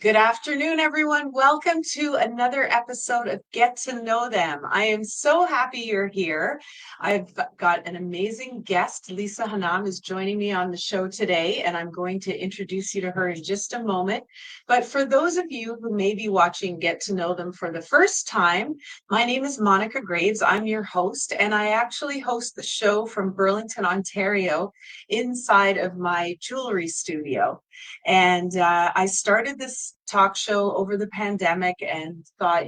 Good afternoon, everyone. Welcome to another episode of Get to Know Them. I am so happy you're here. I've got an amazing guest. Lisa Hannam is joining me on the show today, and I'm going to introduce you to her in just a moment. But for those of you who may be watching Get to Know Them for the first time, my name is Monica Graves. I'm your host, and I actually host the show from Burlington, Ontario, inside of my jewelry studio. And I started this talk show over the pandemic and thought,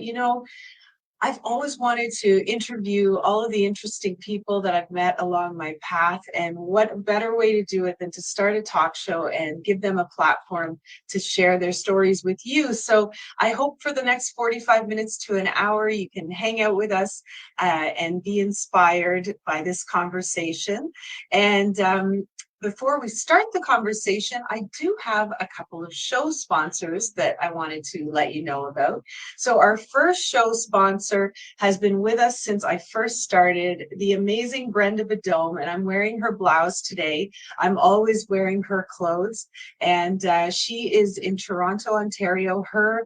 I've always wanted to interview all of the interesting people that I've met along my path. And what better way to do it than to start a talk show and give them a platform to share their stories with you. So I hope for the next 45 minutes to an hour, you can hang out with us and be inspired by this conversation. And before we start the conversation, I do have a couple of show sponsors that I wanted to let you know about. So our first show sponsor has been with us since I first started, the amazing Brenda Badome, and I'm wearing her blouse today. I'm always wearing her clothes, and she is in Toronto, Ontario. Her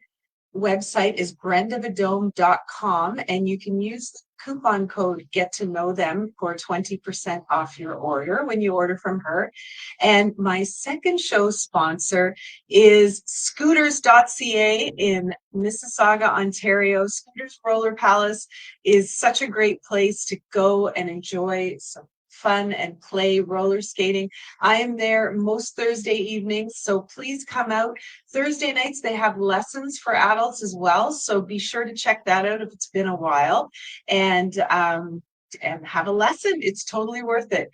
website is brendabadome.com, and you can use the coupon code Get to Know Them for 20% off your order when you order from her. And my second show sponsor is scooters.ca in Mississauga, Ontario. Scooters Roller Palace is such a great place to go and enjoy some fun and play roller skating. I am there most Thursday evenings, so please come out. Thursday nights, they have lessons for adults as well, so be sure to check that out if it's been a while, and have a lesson. It's totally worth it.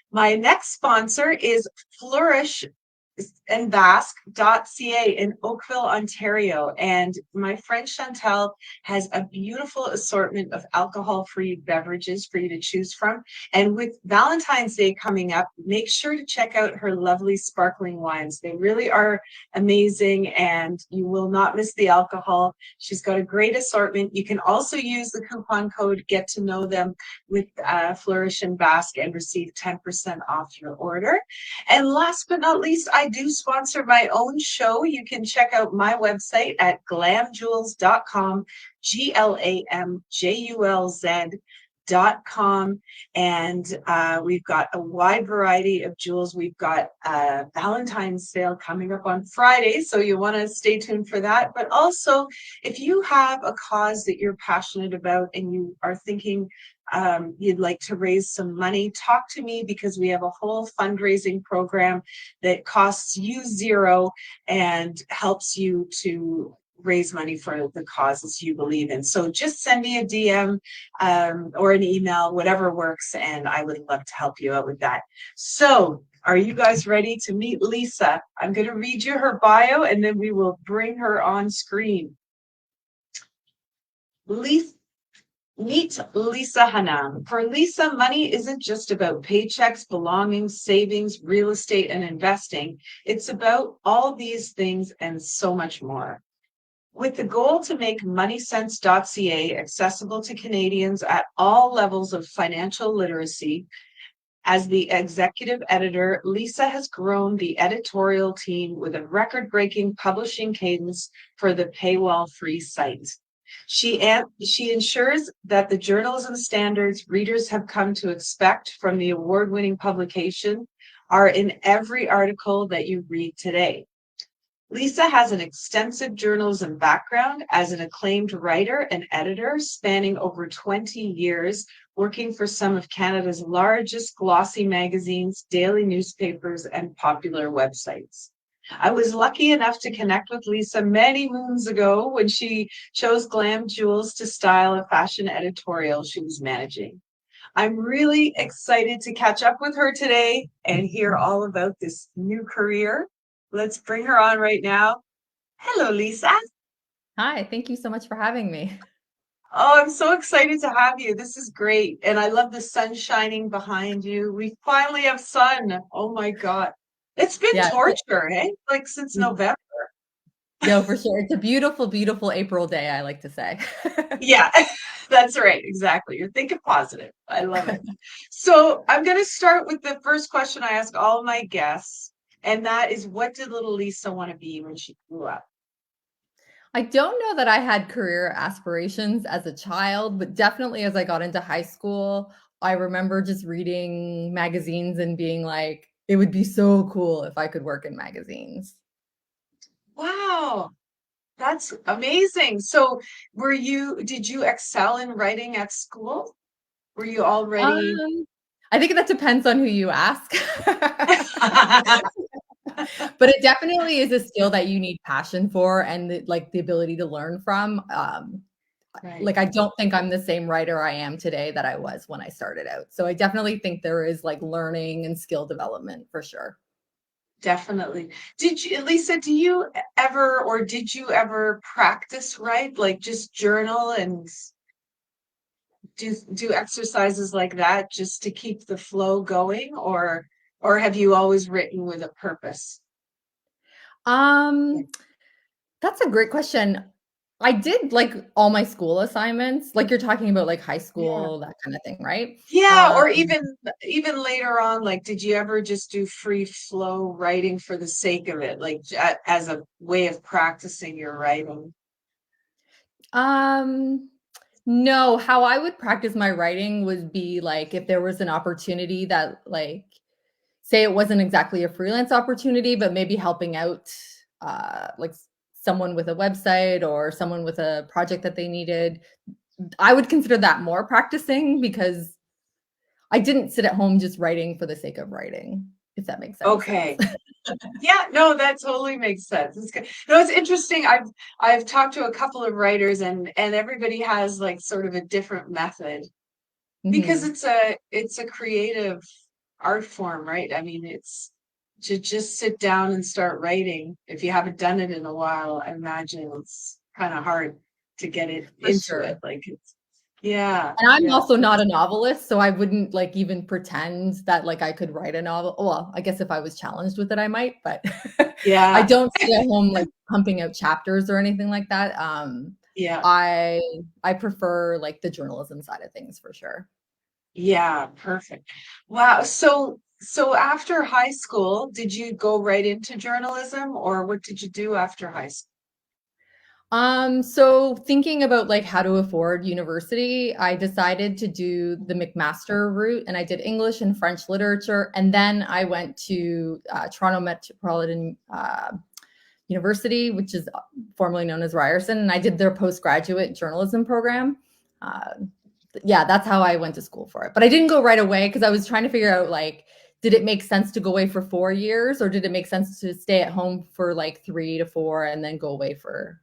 My next sponsor is Flourish and Basque.ca in Oakville, Ontario. And my friend Chantal has a beautiful assortment of alcohol-free beverages for you to choose from. And with Valentine's Day coming up, make sure to check out her lovely sparkling wines. They really are amazing, and you will not miss the alcohol. She's got a great assortment. You can also use the coupon code Get to Know Them with Flourish and Basque and receive 10% off your order. And last but not least, I do sponsor my own show. You can check out my website at glamjewels.com, GLAMJULZ.com. And we've got a wide variety of jewels. We've got a Valentine's sale coming up on Friday, so you want to stay tuned for that. But also, if you have a cause that you're passionate about and you are thinking you'd like to raise some money, talk to me, because we have a whole fundraising program that costs you zero and helps you to raise money for the causes you believe in. So just send me a DM or an email, whatever works, and I would love to help you out with that. So are you guys ready to meet Lisa? I'm going to read you her bio, and then we will bring her on screen. Meet Lisa Hannam. For Lisa, money isn't just about paychecks, belongings, savings, real estate, and investing. It's about all these things and so much more. With the goal to make MoneySense.ca accessible to Canadians at all levels of financial literacy, as the executive editor, Lisa has grown the editorial team with a record-breaking publishing cadence for the paywall-free site. She ensures that the journalism standards readers have come to expect from the award-winning publication are in every article that you read today. Lisa has an extensive journalism background as an acclaimed writer and editor spanning over 20 years, working for some of Canada's largest glossy magazines, daily newspapers, and popular websites. I was lucky enough to connect with Lisa many moons ago when she chose Glam Jewels to style a fashion editorial she was managing. I'm really excited to catch up with her today and hear all about this new career. Let's bring her on right now. Hello, Lisa. Hi, thank you so much for having me. Oh, I'm so excited to have you. This is great. And I love the sun shining behind you. We finally have sun. Oh my God. It's been Yeah, torture, eh? Like since November. no, for sure. It's a beautiful, beautiful April day, I like to say. Yeah, that's right. Exactly. You're thinking positive. I love it. So I'm going to start with the first question I ask all of my guests. And that is, what did little Lisa want to be when she grew up? I don't know that I had career aspirations as a child, but definitely as I got into high school, I remember just reading magazines and being like, it would be so cool if I could work in magazines. Wow, that's amazing. So did you excel in writing at school? Were you already? Um, I think that depends on who you ask. But it definitely is a skill that you need passion for and the ability to learn from. Right. Like, I don't think I'm the same writer I am today that I was when I started out. So I definitely think there is like learning and skill development for sure. Definitely. Lisa, did you ever practice write, like just journal and do exercises like that just to keep the flow going, or have you always written with a purpose? Um, that's a great question. I did like all my school assignments, like you're talking about like high Yeah. school, that kind of thing, right? Yeah, Um, or even later on, like, did you ever just do free flow writing for the sake of it, like as a way of practicing your writing? um, no, how I would practice my writing would be like if there was an opportunity that like say it wasn't exactly a freelance opportunity, but maybe helping out like someone with a website or someone with a project that they needed. I would consider that more practicing because I didn't sit at home just writing for the sake of writing, if that makes any sense. Okay. Yeah, no, that totally makes sense. It's good. No, it's interesting. I've talked to a couple of writers, and everybody has like sort of a different method because Mhm. it's a creative art form, right? I mean, it's to just sit down and start writing. If you haven't done it in a while, I imagine it's kind of hard to get it For into it. sure. Like it's yeah, And I'm yeah. also not a novelist, so I wouldn't like even pretend that like I could write a novel. Well, I guess if I was challenged with it, I might, but I Yeah, don't sit at home like pumping out chapters or anything like that. yeah, I I prefer like the journalism side of things for sure. yeah, perfect. Wow. So after high school, did you go right into journalism, or what did you do after high school? So thinking about like how to afford university, I decided to do the McMaster route and I did English and French literature. And then I went to Toronto Metropolitan University, which is formerly known as Ryerson, and I did their postgraduate journalism program. Uh, yeah, that's how I went to school for it. But I didn't go right away because I was trying to figure out like, did it make sense to go away for 4 years or did it make sense to stay at home for like 3 to 4 and then go away for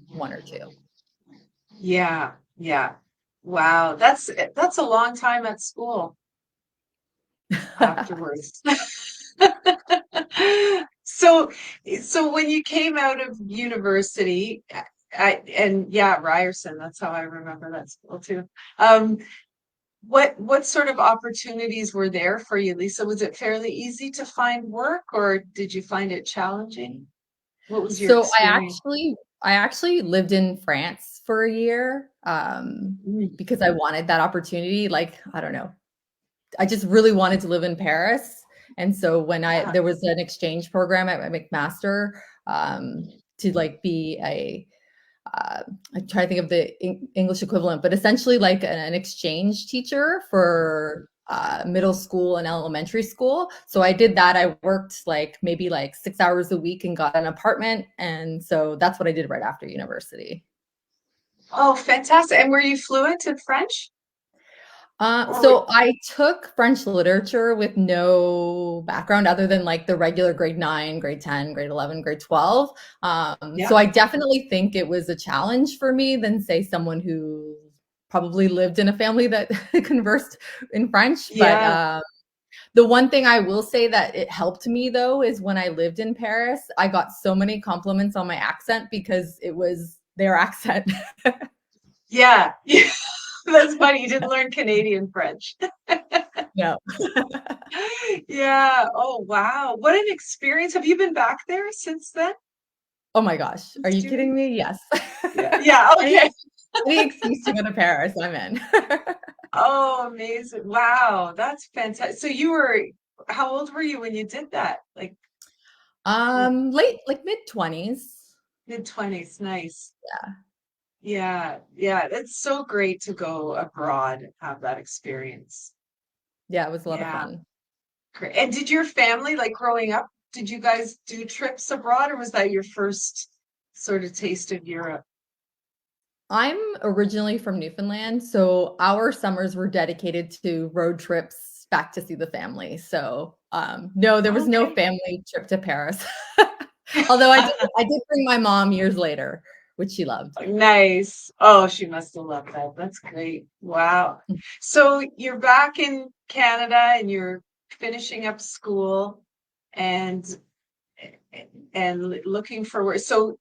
1 or 2? Yeah, yeah. Wow, that's a long time at school afterwards. So, so when you came out of university, and yeah, Ryerson, that's how I remember that school too. Um, what sort of opportunities were there for you, Lisa? Was it fairly easy to find work, or did you find it challenging? What was your So experience? I actually lived in France for a year Mm, because I wanted that opportunity. Like, I don't know, I just really wanted to live in Paris. And so when I yeah. there was an exchange program at McMaster to like be a I try to think of the English equivalent, but essentially like an exchange teacher for middle school and elementary school. So I did that. I worked like maybe like 6 hours a week and got an apartment. And so that's what I did right after university. Oh, fantastic. And were you fluent in French? Or So I took French literature with no background other than like the regular grade 9, grade 10, grade 11, grade 12. So yeah, I definitely think it was a challenge for me than say someone who probably lived in a family that conversed in French. But yeah. the one thing I will say that it helped me though is when I lived in Paris, I got so many compliments on my accent because it was their accent. Yeah. Yeah. That's funny. You didn't learn Canadian French. No. Yeah. Oh, wow. What an experience. Have you been back there since then? Oh my gosh. Are you Student? kidding me? Yes. Yeah. Yeah. Any Okay. any excuse to go to Paris, I'm in. Oh, amazing. Wow. That's fantastic. So how old were you when you did that? Like, Late like mid-20s. Mid-20s, nice. Yeah. Yeah, yeah, it's so great to go abroad and have that experience. Yeah, it was a lot of Yeah, fun. great. And did your family, like growing up, did you guys do trips abroad, or was that your first sort of taste of Europe? I'm originally from Newfoundland, so our summers were dedicated to road trips back to see the family. So, no, there was no Okay. family trip to Paris. Although I did bring my mom years later, which she loved. Nice. Oh, she must have loved that. That's great. Wow. So you're back in Canada and you're finishing up school and looking for work. So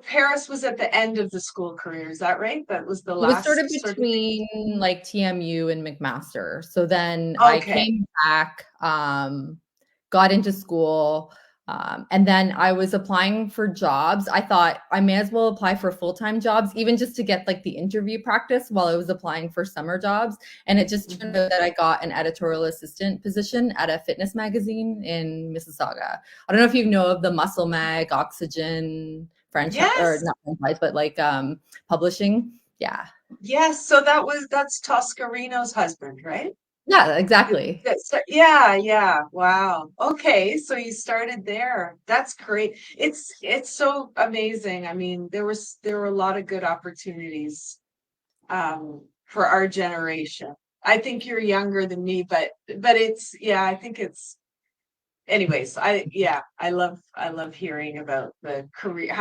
Paris was at the end of the school career, is that right? That was the It was sort of last sort of thing. between like TMU and McMaster. So then I Okay. came back, got into school, and then I was applying for jobs. I thought I may as well apply for full-time jobs, even just to get like the interview practice while I was applying for summer jobs. And it just turned Mhm. out that I got an editorial assistant position at a fitness magazine in Mississauga. I don't know if you know of the Muscle Mag, Oxygen franchise, or Yes. not franchise, but like publishing. Yeah. Yes. So that's Toscarino's husband, right? Yeah, exactly. Yeah, yeah. Wow. Okay, so you started there. That's great. It's so amazing. I mean, there were a lot of good opportunities for our generation. I think you're younger than me, but it's yeah, I think it's anyways, I love hearing about the career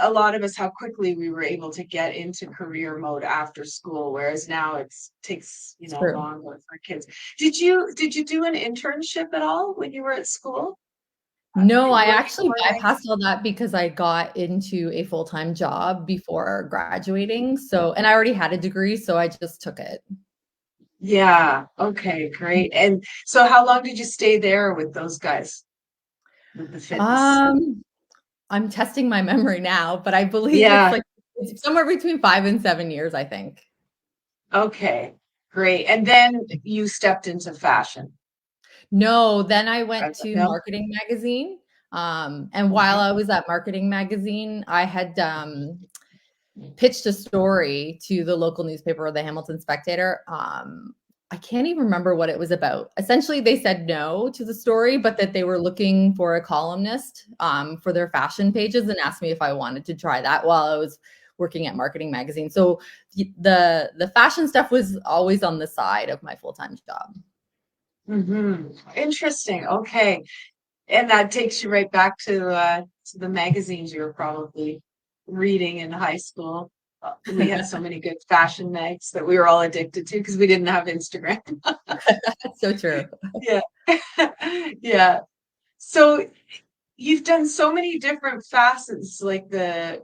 a lot of us how quickly we were able to get into career mode after school, whereas now it's takes, It's true. longer for kids. Did you do an internship at all when you were at school? No, I Working actually for a bypassed magazine? all that because I got into a full-time job before graduating. So, and I already had a degree, so I just took it. Yeah. Okay, great. And so how long did you stay there with those guys with the fitness? Um, I'm testing my memory now, but I believe Yeah. it's somewhere between 5 and 7 years, I think. Okay. Great. And then you stepped into fashion. No, then I went to No? Marketing Magazine. And while Okay. I was at Marketing Magazine, I had pitched a story to the local newspaper, the Hamilton Spectator. I can't even remember what it was about. Essentially, they said no to the story, but that they were looking for a columnist for their fashion pages and asked me if I wanted to try that while I was working at Marketing Magazine. So the fashion stuff was always on the side of my full-time job. Interesting. Okay. And that takes you right back to the magazines you were probably reading in high school. We had so many good fashion mags that we were all addicted to because we didn't have Instagram. That's so true. Yeah. Yeah. So you've done so many different facets, like the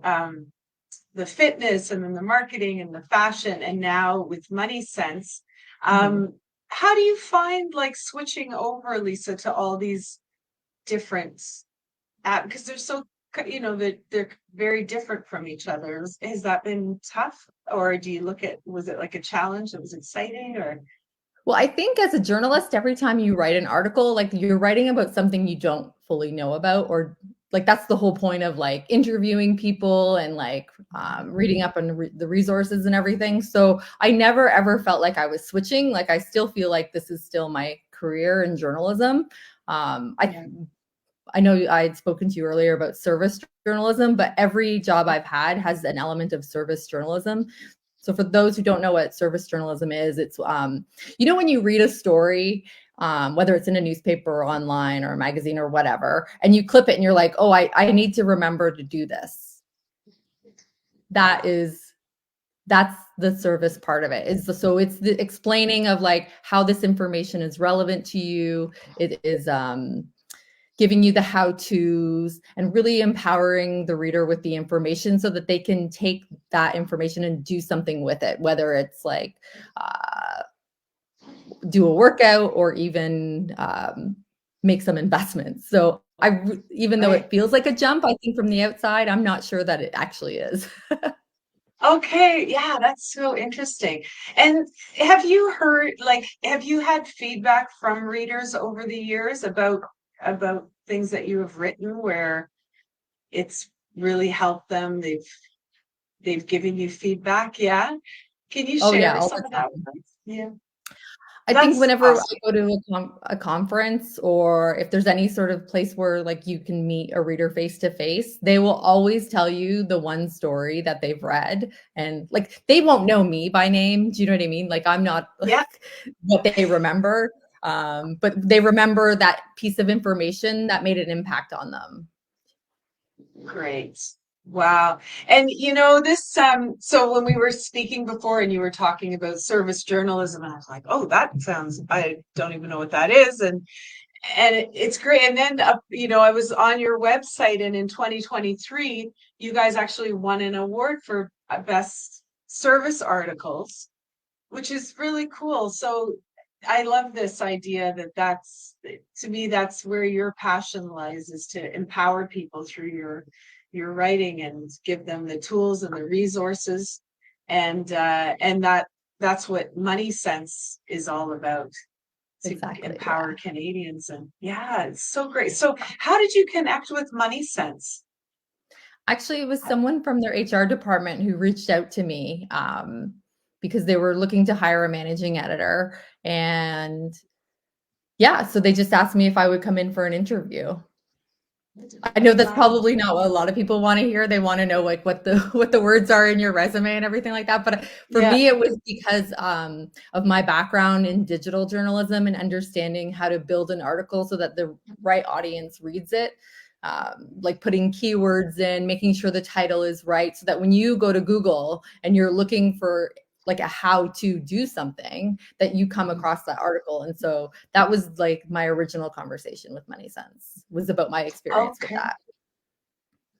fitness and then the marketing and the fashion, and now with MoneySense. Mhm. Um, how do you find like switching over, Lisa, to all these different because they're so that they're very different from each other. Has that been tough, or do you look at was it like a challenge that was exciting, or Well, I think as a journalist, every time you write an article, like you're writing about something you don't fully know about, or like that's the whole point of like interviewing people and like reading up on the resources and everything. So I never ever felt like I was switching. Like I still feel like this is still my career in journalism. yeah? I know I had spoken to you earlier about service journalism, but every job I've had has an element of service journalism. So for those who don't know what service journalism is, it's when you read a story, whether it's in a newspaper or online or a magazine or whatever, and you clip it and you're like, oh, I need to remember to do this. That Yeah. is that's the service part of it. So it's the explaining of like how this information is relevant to you. It is giving you the how to's and really empowering the reader with the information so that they can take that information and do something with it, whether it's like uh, do a workout or even make some investments. So even though Right. it feels like a jump, I think from the outside, I'm not sure that it actually is. Okay, yeah, that's so interesting. And have you had feedback from readers over the years about things that you have written where it's really helped them? They've given you feedback, yeah? Can you Oh yeah, share all some the of that time. with us? Yeah, I think that's whenever I awesome. go to a conference, or if there's any sort of place where like you can meet a reader face to face, they will always tell you the one story that they've read. And like they won't know me by name. Do you know what I mean? Like I'm not Yeah, like what they remember. But they remember that piece of information that made an impact on them. great. Wow. And this so when we were speaking before and you were talking about service journalism, and I was like, oh, that sounds, I don't even know what that is. And it's great. And then I was on your website, and in 2023 you guys actually won an award for best service articles, which is really cool. So I love this idea that to me, that's where your passion lies, is to empower people through your writing and give them the tools and the resources. And that's what Money Sense is all about, to Exactly. empower Yeah. Canadians. And yeah, it's so great. So how did you connect with Money Sense? Actually, it was someone from their HR department who reached out to me because they were looking to hire a managing editor. And yeah, so they just asked me if I would come in for an interview. I know that's Wow. probably not what a lot of people want to hear. They want to know like what the what the words are in your resume and everything like that. But for Yeah. me, it was because of my background in digital journalism and understanding how to build an article so that the right audience reads it. Like putting keywords in, making sure the title is right, so that when you go to Google and you're looking for like a how to do something, that you come across that article. And so that was like my original conversation with Money Sense, was about my experience with Okay. that.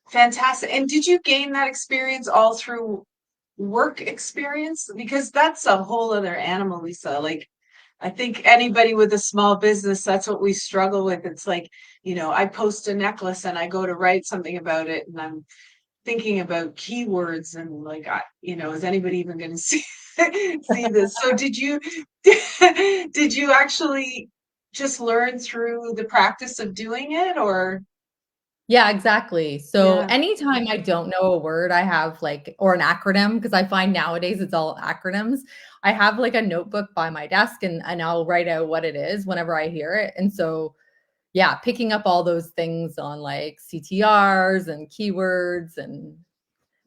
Fantastic. And did you gain that experience all through work experience? Because that's a whole other animal, Lisa. Like, I think anybody with a small business, that's what we struggle with. It's like, I post a necklace and I go to write something about it, and I'm thinking about keywords, and like, is anybody even going to see this? So did you actually just learn through the practice of doing it, or? Yeah, exactly. So Yeah. anytime I don't know a word, I have like, or an acronym, because I find nowadays it's all acronyms. I have like a notebook by my desk, and I'll write out what it is whenever I hear it. And so, yeah, picking up all those things on like CTRs and keywords and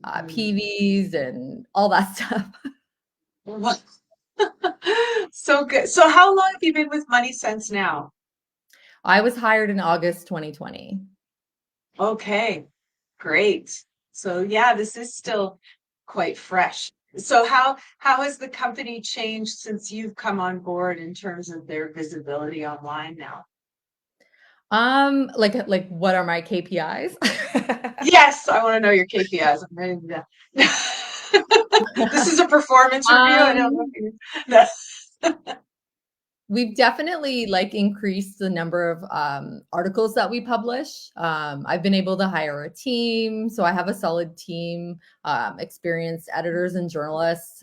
Mhm. PVs and all that stuff. So good. So how long have you been with Money Sense now? I was hired in August 2020. Okay, great. So yeah, this is still quite fresh. So how has the company changed since you've come on board in terms of their visibility online now? Like what are my KPIs? Yes, I want to know your KPIs. I'm ready to. This is a performance review. I don't know um, if you. No. We've definitely like increased the number of articles that we publish. I've been able to hire a team, so I have a solid team, experienced editors and journalists.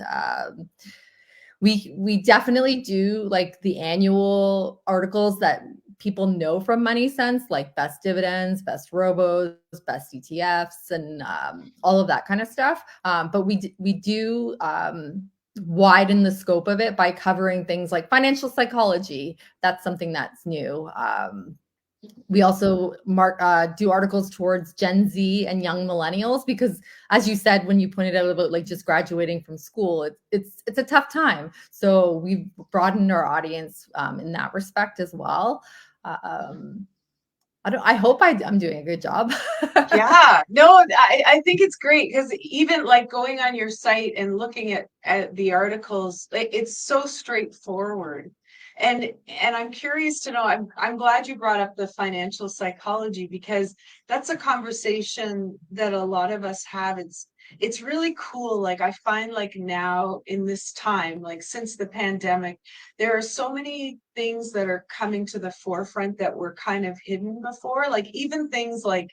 We definitely do like the annual articles that people know from Money Sense, like best dividends, best robos, best ETFs, and all of that kind of stuff. But we do widen the scope of it by covering things like financial psychology. That's something that's new. We also do articles towards Gen Z and young millennials, because as you said when you pointed out about like just graduating from school, it's a tough time. So we've broadened our audience in that respect as well. Um, I hope I'm doing a good job. Yeah, no, I think it's great, because even like going on your site and looking at the articles, it's so straightforward. And I'm curious to know, I'm glad you brought up the financial psychology, because that's a conversation that a lot of us have. It's really cool. Like, I find like now in this time, like since the pandemic, there are so many things that are coming to the forefront that were kind of hidden before. Like even things like,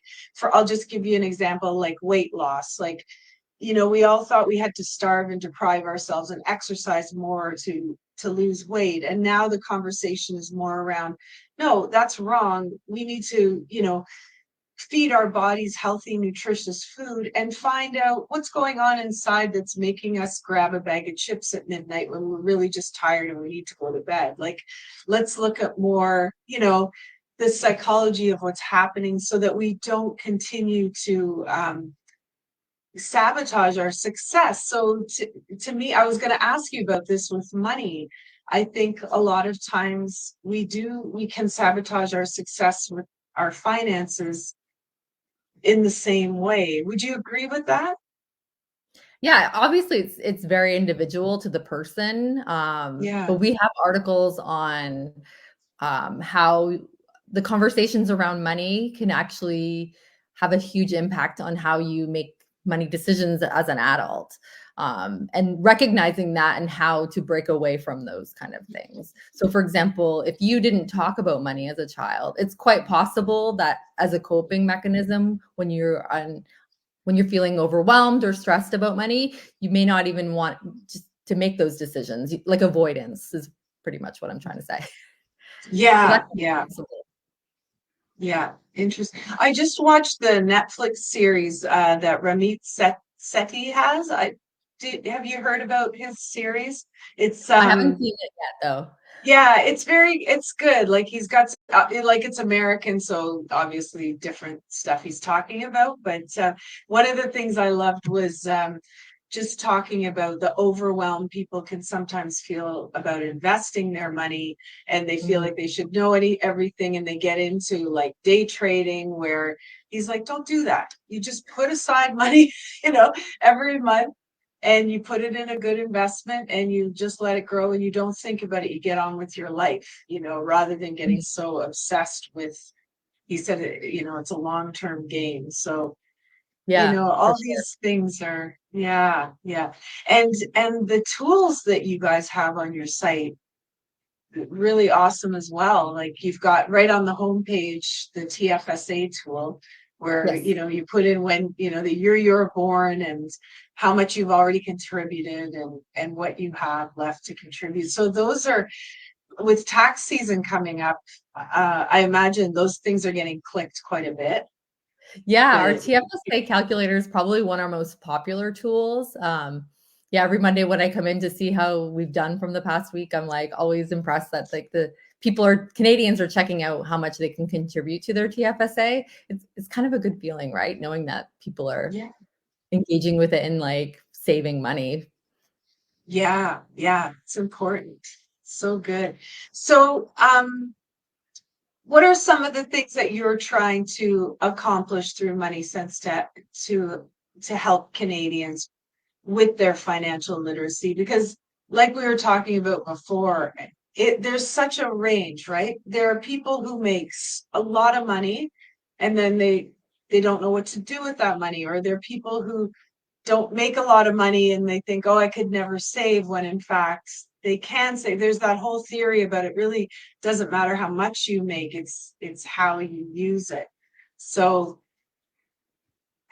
I'll just give you an example, like weight loss. Like, we all thought we had to starve and deprive ourselves and exercise more to lose weight. And now the conversation is more around, no, that's wrong. We need to, feed our bodies healthy, nutritious food and find out what's going on inside that's making us grab a bag of chips at midnight when we're really just tired and we need to go to bed. Like, let's look at more, the psychology of what's happening so that we don't continue to sabotage our success. So to me, I was going to ask you about this with money. I think a lot of times we can sabotage our success with our finances in the same way. Would you agree with that? Yeah, obviously it's very individual to the person. But Yeah. we have articles on how the conversations around money can actually have a huge impact on how you make money decisions as an adult. And recognizing that and how to break away from those kind of things. So, for example, if you didn't talk about money as a child, it's quite possible that as a coping mechanism, when you're feeling overwhelmed or stressed about money, you may not even want just to make those decisions. Like avoidance is pretty much what I'm trying to say. So Yeah, that's yeah, possible. yeah. Interesting. I just watched the Netflix series that Sethi has. Have you heard about his series? It's I haven't seen it yet though. Yeah, it's good. Like he's got like it's American, so obviously different stuff he's talking about. But one of the things I loved was just talking about the overwhelm people can sometimes feel about investing their money, and they feel Mm. like they should know everything, and they get into like day trading where he's like, don't do that. You just put aside money, every month and you put it in a good investment and you just let it grow and you don't think about it. You get on with your life, rather than getting so obsessed with, he said, it's a long-term game. So, Yeah, for all sure. these things are, yeah, yeah. And the tools that you guys have on your site, really awesome as well. Like you've got right on the homepage the TFSA tool where Yes. you put in when the year you're born and how much you've already contributed and what you have left to contribute. So those are, with tax season coming up, I imagine those things are getting clicked quite a bit. Yeah, our The TFSA calculator is probably one of our most popular tools. Yeah, every Monday when I come in to see how we've done from the past week, I'm like always impressed that like the Canadians are checking out how much they can contribute to their TFSA. It's kind of a good feeling, right? Knowing that people are Yeah, engaging with it and like saving money. yeah, yeah, it's important. So good. So what are some of the things that you're trying to accomplish through MoneySense to to help Canadians with their financial literacy? Because, like we were talking about before, there's such a range, right? There are people who makes a lot of money, and then they don't know what to do with that money, or there are people who don't make a lot of money and they think, oh, I could never save, when in fact they can save. There's that whole theory about it really doesn't matter how much you make, it's how you use it. So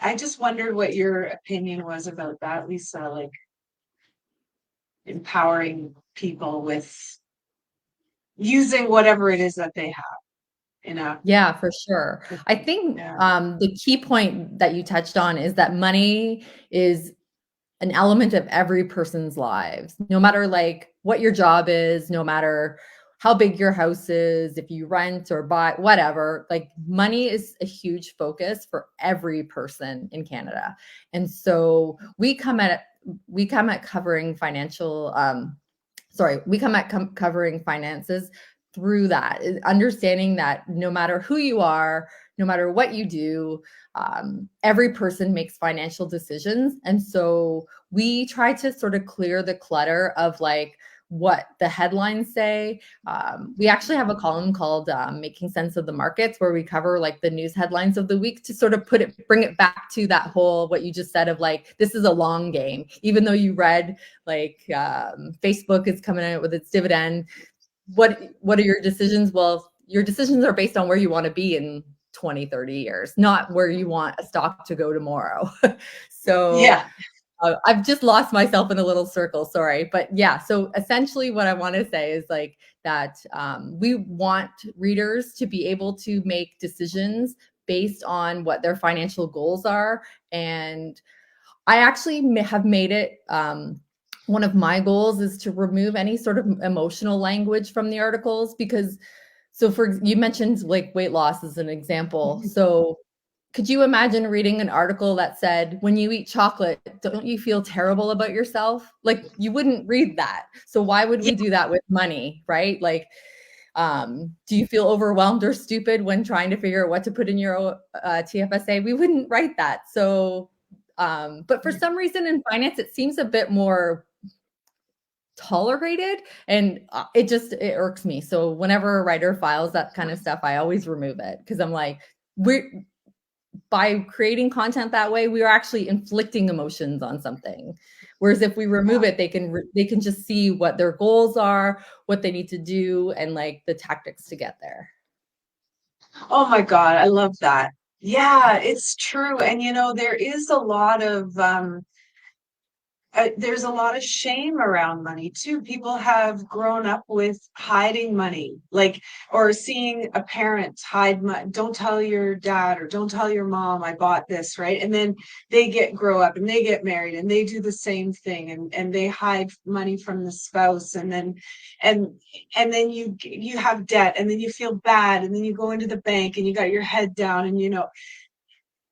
I just wondered what your opinion was about that, Lisa, like empowering people with using whatever it is that they have in a Yeah, for sure. I think yeah. the key point that you touched on is that money is an element of every person's lives, no matter like what your job is, no matter how big your house is, if you rent or buy, whatever, like money is a huge focus for every person in Canada. And so we come at covering financial we come at covering finances through that, understanding that no matter who you are, no matter what you do, every person makes financial decisions. And so we try to sort of clear the clutter of like what the headlines say. We actually have a column called Making Sense of the Markets, where we cover like the news headlines of the week to sort of bring it back to that whole, what you just said of like, this is a long game. Even though you read like Facebook is coming out with its dividend, what are your decisions? Well, your decisions are based on where you want to be in 20, 30 years, not where you want a stock to go tomorrow. So Yeah. I've just lost myself in a little circle. Sorry. But yeah, so essentially what I want to say is like that we want readers to be able to make decisions based on what their financial goals are. And I actually have made it one of my goals is to remove any sort of emotional language from the articles, because so for you mentioned like weight loss as an example. So could you imagine reading an article that said, when you eat chocolate, don't you feel terrible about yourself? Like, you wouldn't read that. So why would Yeah. we do that with money, right? Like, do you feel overwhelmed or stupid when trying to figure out what to put in your TFSA? We wouldn't write that. So, but for some reason in finance, it seems a bit more tolerated, and it irks me. So whenever a writer files that kind of stuff, I always remove it, because I'm like, we're by creating content that way, we are actually inflicting emotions on something. Whereas if we remove it, they can just see what their goals are, what they need to do, and like the tactics to get there. Oh my God, I love that. Yeah, it's true. And there is a lot of there's a lot of shame around money too. People have grown up with hiding money, like, or seeing a parent hide money. Don't tell your dad or don't tell your mom I bought this, right? And then they grow up and they get married and they do the same thing, and they hide money from the spouse, and and then you have debt, and then you feel bad, and then you go into the bank and you got your head down, and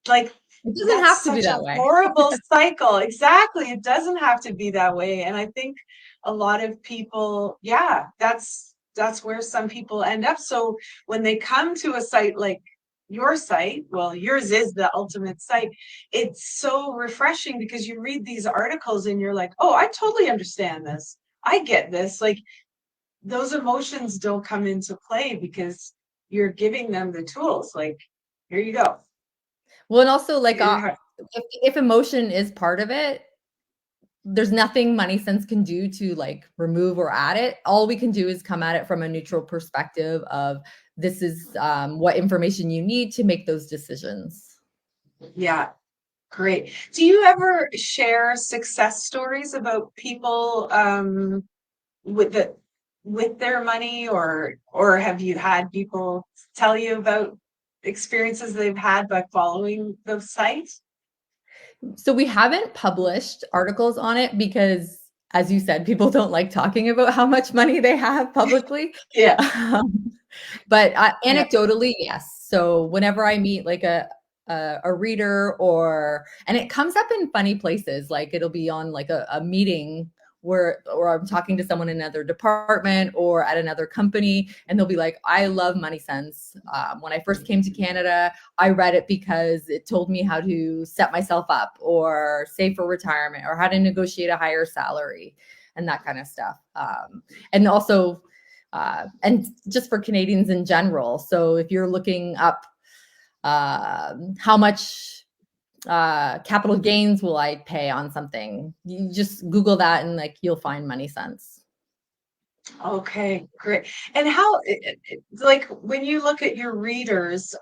like, It doesn't that's have to be such a that way. horrible cycle. Exactly. It doesn't have to be that way. And I think a lot of people, yeah, that's where some people end up. So when they come to a site like your site, well, yours is the ultimate site. It's so refreshing because you read these articles and you're like, oh, I totally understand this. I get this. Like, those emotions don't come into play because you're giving them the tools. Like, here you go. Well, and also like Here you have. if emotion is part of it, there's nothing MoneySense can do to like remove or add it. All we can do is come at it from a neutral perspective of, this is what information you need to make those decisions. Yeah, great. Do you ever share success stories about people with their money, or have you had people tell you about experiences they've had by following those sites? So we haven't published articles on it because, as you said, people don't like talking about how much money they have publicly. Yeah, Um, but yeah. anecdotally, yes. So whenever I meet like a reader, and it comes up in funny places, like it'll be on like a meeting where, or I'm talking to someone in another department or at another company, and they'll be like, I love MoneySense. When I first came to Canada, I read it because it told me how to set myself up or save for retirement or how to negotiate a higher salary and that kind of stuff. And also, and just for Canadians in general. So if you're looking up how much capital gains will I pay on something, you just Google that and like you'll find MoneySense. Okay, great. And how, like, when you look at your readers,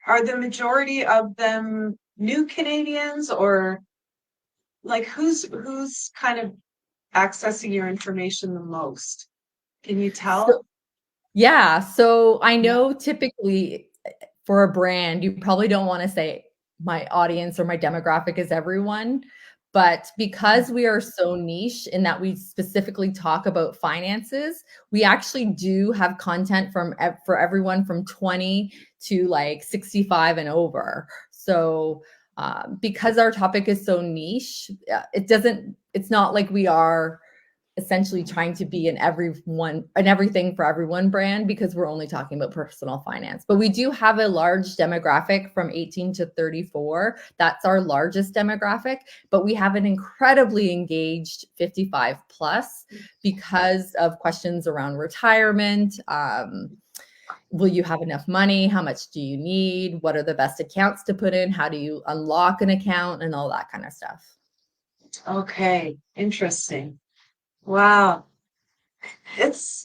are the majority of them new Canadians, or like who's kind of accessing your information the most? Can you tell? So yeah, so I Yeah. know typically for a brand, you probably don't want to say my audience or my demographic is everyone. But because we are so niche in that we specifically talk about finances, we actually do have content for everyone from 20 to like 65 and over. So because our topic is so niche, it's not like we are essentially trying to be an everything for everyone brand, because we're only talking about personal finance. But we do have a large demographic from 18 to 34. That's our largest demographic, but we have an incredibly engaged 55 plus because of questions around retirement. Will you have enough money? How much do you need? What are the best accounts to put in? How do you unlock an account and all that kind of stuff? Okay, interesting. Wow.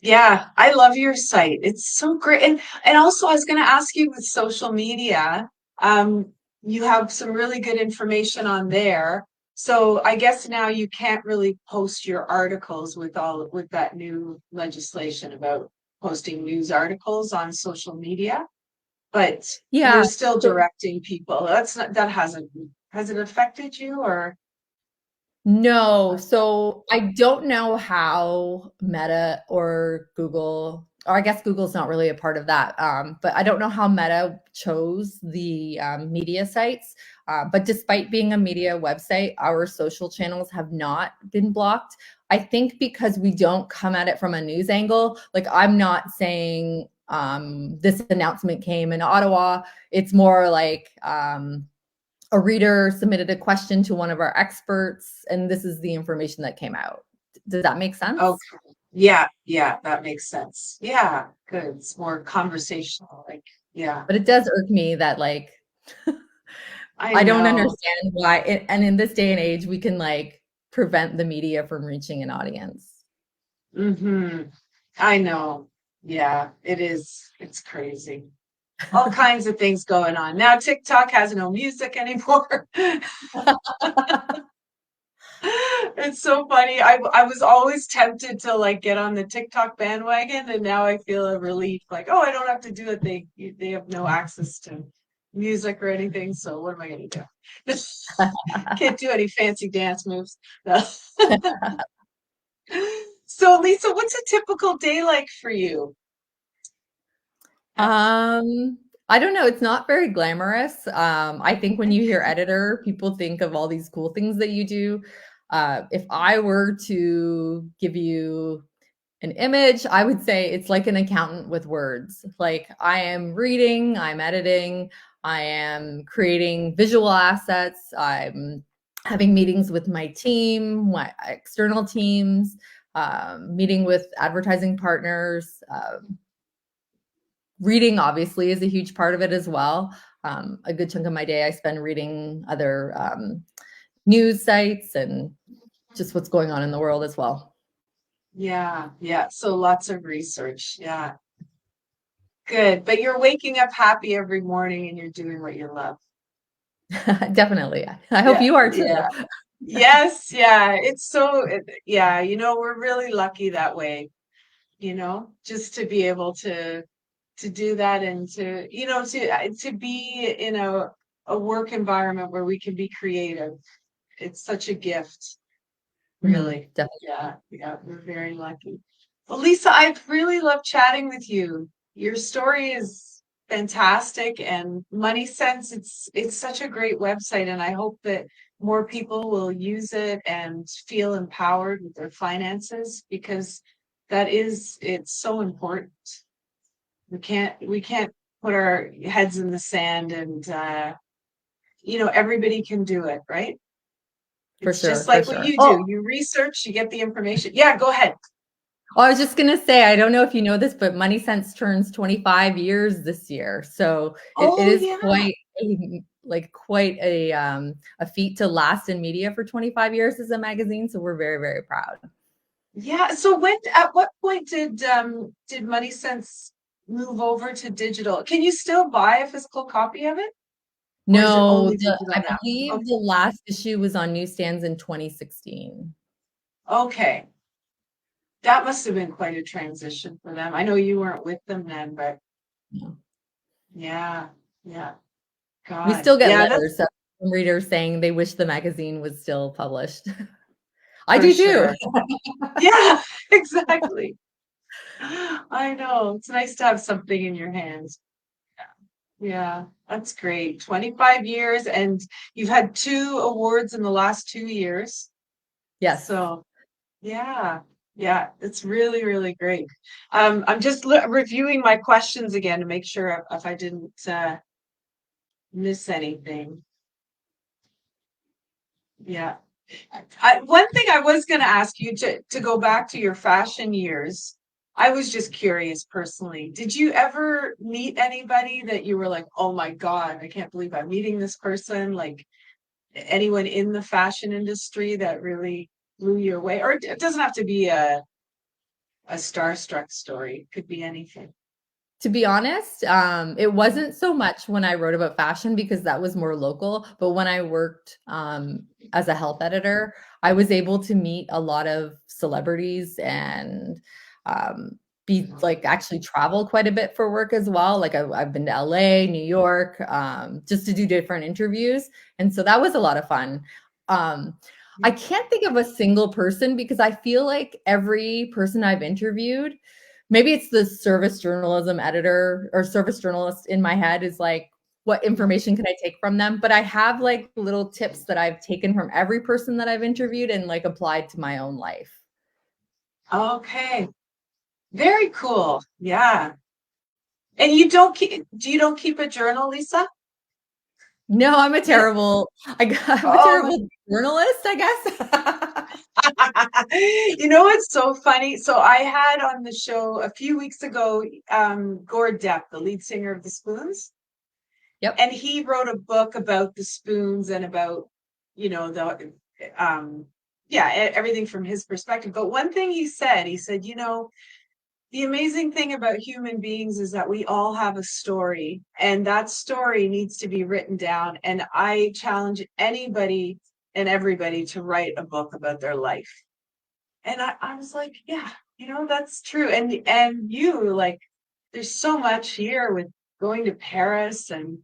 Yeah, I love your site. It's so great. And also I was going to ask you, with social media, um, you have some really good information on there. So I guess now you can't really post your articles with that new legislation about posting news articles on social media. but Yeah. you're still So directing people. Has it affected you or? no, so I don't know how Meta or Google, or I guess Google's not really a part of that, but I don't know how Meta chose the media sites. But despite being a media website, our social channels have not been blocked. I think because we don't come at it from a news angle. Like I'm not saying this announcement came in Ottawa. It's more like a reader submitted a question to one of our experts, and this is the information that came out. Does that make sense? Okay. Yeah, that makes sense. Yeah, good. It's more conversational. Like, yeah, But it does irk me that like I I don't know. understand why and in this day and age we can like prevent the media from reaching an audience. Hmm. I know. Yeah, it is. It's crazy. All kinds of things going on. Now TikTok has no music anymore. It's so funny. I was always tempted to like get on the TikTok bandwagon, and now I feel a relief. Like, oh, I don't have to do it. They have no access to music or anything. So what am I going to do? Can't do any fancy dance moves. No. So Lisa, what's a typical day like for you? Um, I don't know. It's not very glamorous. I think when you hear editor, people think of all these cool things that you do. If I were to give you an image, I would say it's like an accountant with words. Like I am reading, I'm editing, I am creating visual assets, I'm having meetings with my team, my external teams, meeting with advertising partners. Reading obviously is a huge part of it as well. A good chunk of my day I spend reading other news sites and just what's going on in the world as well. Yeah. So lots of research. Yeah. Good. But you're waking up happy every morning and you're doing what you love. Definitely. I hope Yeah. you are too. Yeah. Yes. Yeah. Yeah. We're really lucky that way, just to be able to do that and to be in a work environment where we can be creative. It's such a gift, really. Definitely. Yeah, we're very lucky. Well, Lisa, I've really loved chatting with you. Your story is fantastic, and MoneySense, it's such a great website, and I hope that more people will use it and feel empowered with their finances because it's so important. We can't put our heads in the sand and everybody can do it, right? For It's just sure, for like what sure. you do. Oh, You research, you get the information. Yeah, go ahead. I was just gonna say, I don't know if you know this, but MoneySense turns 25 years this year. So it Oh is yeah. quite a feat to last in media for 25 years as a magazine. So we're very, very proud. Yeah. So at what point did Money Sense move over to digital? Can you still buy a physical copy of it? Or is it No, only digital I now? believe Okay. the last issue was on newsstands in 2016. Okay. That must have been quite a transition for them. I know you weren't with them then, but Yeah. yeah, yeah. We God. still get Yeah, that's letters from readers saying they wish the magazine was still published. I for do too. sure. Yeah, exactly. I know. It's nice to have something in your hands. Yeah, that's great. 25 years, and you've had two awards in the last 2 years. Yes. So, yeah, yeah, it's really, really great. I'm just reviewing my questions again to make sure if I didn't miss anything. Yeah. One thing I was going to ask you to go back to your fashion years. I was just curious personally. Did you ever meet anybody that you were like, oh my God, I can't believe I'm meeting this person? Like anyone in the fashion industry that really blew you away? Or it doesn't have to be a starstruck story. It could be anything. To be honest, it wasn't so much when I wrote about fashion because that was more local. But when I worked as a health editor, I was able to meet a lot of celebrities and be like actually travel quite a bit for work as well. Like I've been to LA, New York, just to do different interviews. And so that was a lot of fun. I can't think of a single person because I feel like every person I've interviewed, maybe it's the service journalism editor or service journalist in my head is like, what information can I take from them? But I have like little tips that I've taken from every person that I've interviewed and like applied to my own life. Okay. Very cool. Yeah. And you don't keep a journal, Lisa? No, I'm a Yeah. terrible, I'm a Oh, terrible journalist, I guess. you know what's so funny? So I had on the show a few weeks ago, Gord Depp, the lead singer of the Spoons, Yep. and he wrote a book about the Spoons and about, the everything from his perspective. But one thing he said, the amazing thing about human beings is that we all have a story, and that story needs to be written down. And I challenge anybody and everybody to write a book about their life. And I was like, yeah, that's true. And you, like, there's so much here with going to Paris and,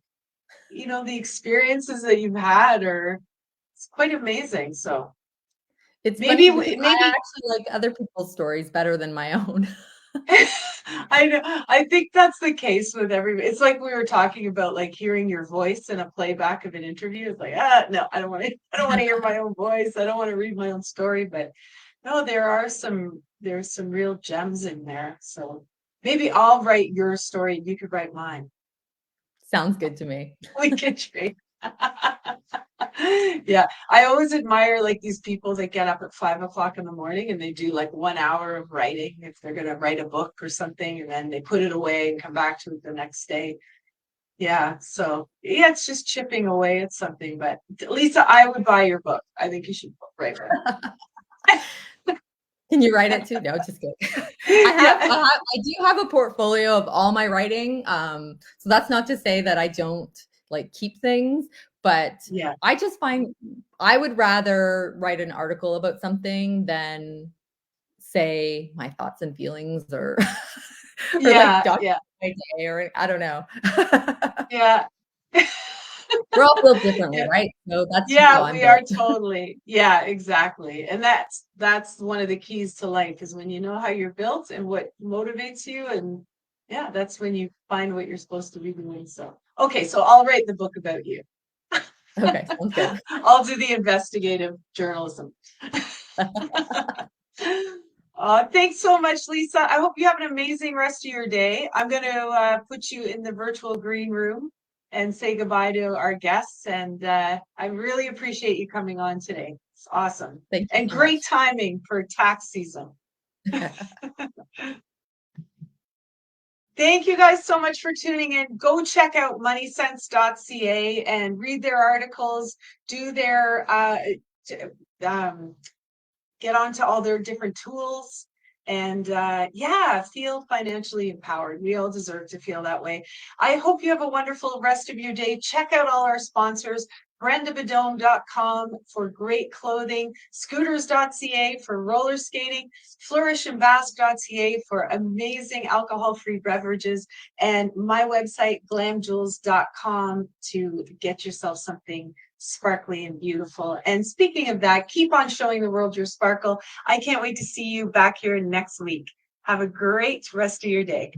the experiences that you've had it's quite amazing. So It's maybe, funny because I maybe actually like other people's stories better than my own. I know. I think that's the case with everybody. It's like we were talking about, like hearing your voice in a playback of an interview. It's like, no, I don't want to. I don't want to hear my own voice. I don't want to read my own story. But no, there's some real gems in there. So maybe I'll write your story. You could write mine. Sounds good to me. We could trade. Yeah, I always admire like these people that get up at 5 o'clock in the morning and they do like 1 hour of writing if they're going to write a book or something, and then they put it away and come back to it the next day. Yeah, so yeah, it's just chipping away at something. But Lisa, I would buy your book. I think you should write one. Can you write it too? No, just kidding. Yeah, I do have a portfolio of all my writing. So that's not to say that I don't like keep things, but yeah, I just find I would rather write an article about something than say my thoughts and feelings or or like yeah, document yeah, my day or I don't know. yeah. We're all built differently, Yeah. right? So that's just how Yeah, I'm we are built. totally. Yeah, exactly. And that's one of the keys to life is when you know how you're built and what motivates you. And yeah, that's when you find what you're supposed to be doing. So, okay, so I'll write the book about you. Okay, sounds good. I'll do the investigative journalism. Thanks so much, Lisa. I hope you have an amazing rest of your day. I'm going to put you in the virtual green room and say goodbye to our guests. And I really appreciate you coming on today. It's awesome. Thank you And so much. great timing for tax season. Thank you guys so much for tuning in. Go check out moneysense.ca and read their articles, do their um, get onto all their different tools, and feel financially empowered. We all deserve to feel that way. I hope you have a wonderful rest of your day. Check out all our sponsors. BrendaBadome.com for great clothing, scooters.ca for roller skating, flourishandbask.ca for amazing alcohol-free beverages, and my website, glamjewels.com, to get yourself something sparkly and beautiful. And speaking of that, keep on showing the world your sparkle. I can't wait to see you back here next week. Have a great rest of your day.